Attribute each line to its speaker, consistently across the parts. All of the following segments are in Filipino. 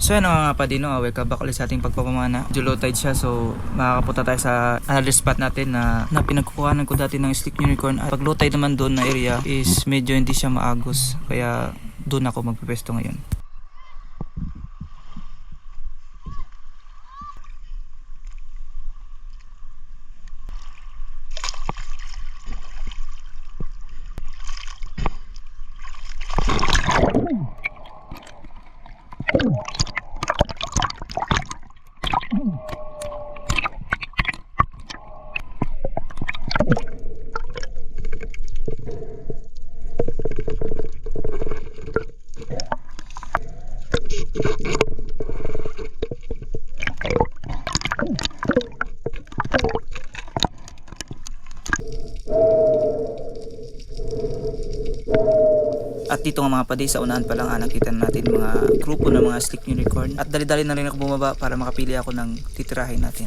Speaker 1: So yan mga kapatid, no, welcome back ulit sa ating pagpapamana. Low tide siya, so makakapunta tayo sa another spot natin na pinagkukuhanan ko dati ng stick unicorn. At pag low tide naman doon na area is medyo hindi siya maagos, kaya doon ako magpepesto ngayon. At dito nga mga padi, sa unahan pa lang nakita natin mga grupo ng mga stick unicorn. At dali-dali na rin ako bumaba para makapili ako ng titirahin natin.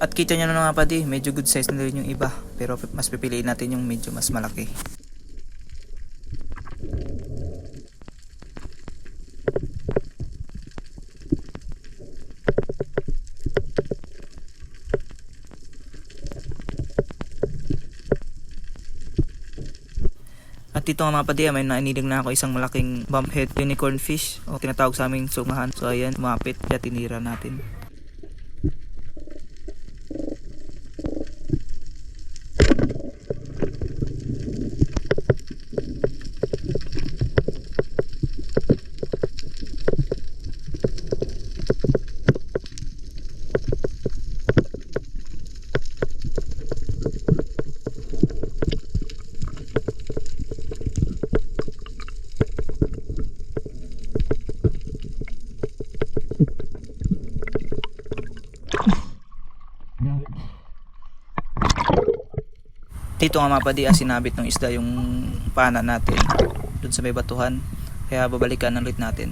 Speaker 1: At kita nyo na mga padi, medyo good size na rin yung iba. Pero mas pipiliin natin yung medyo mas malaki. At dito nga mga padi, may nainilig na ako isang malaking bumphead unicorn fish o tinatawag sa aming sungahan. So ayan, umapit kaya tinira natin. Dito nga mga padi, sinabit ng isda yung pana natin dun sa may batuhan, kaya babalikan ulit natin.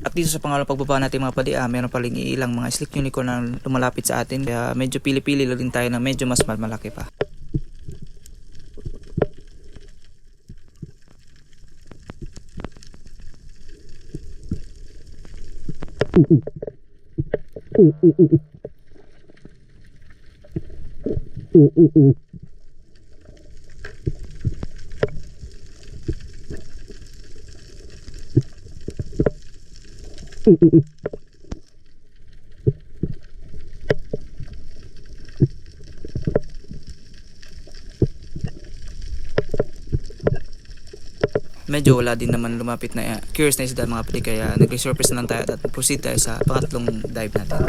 Speaker 1: At dito sa pangalawang pagbaba natin mga padi, meron paling ilang mga stick unicorn na lumalapit sa atin, kaya medyo pili-pili lang din tayo na medyo mas malaki pa. Medyo wala din naman lumapit na curious na isda mga pati, kaya nag-resurface na lang tayo at proceed tayo sa pangatlong dive natin.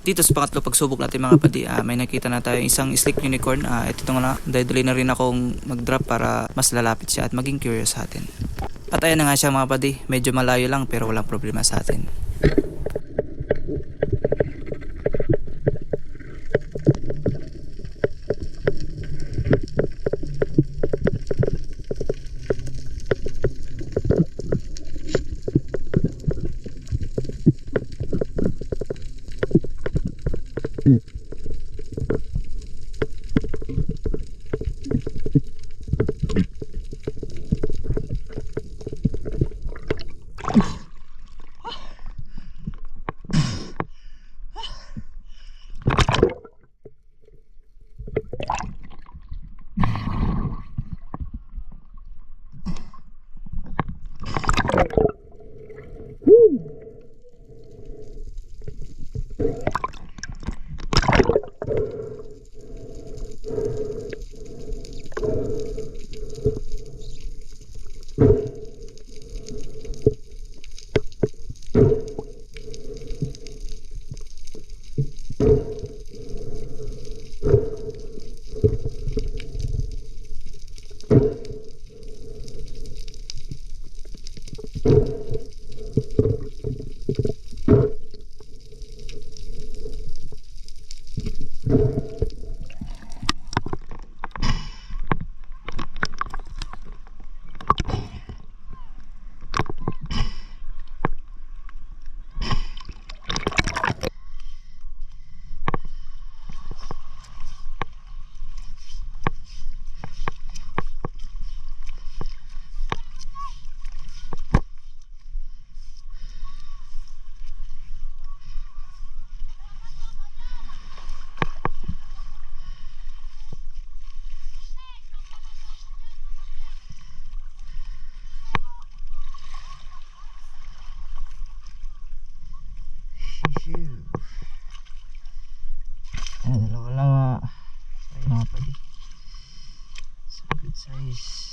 Speaker 1: Dito sa pangatlo pagsubok natin mga padi, may nakita na tayo isang slick unicorn. Ito nga, dahil na rin akong mag-drop para mas lalapit siya at maging curious sa atin. At ayan na nga siya mga padi, medyo malayo lang pero walang problema sa atin. Dalawa lang mga padi. So good size.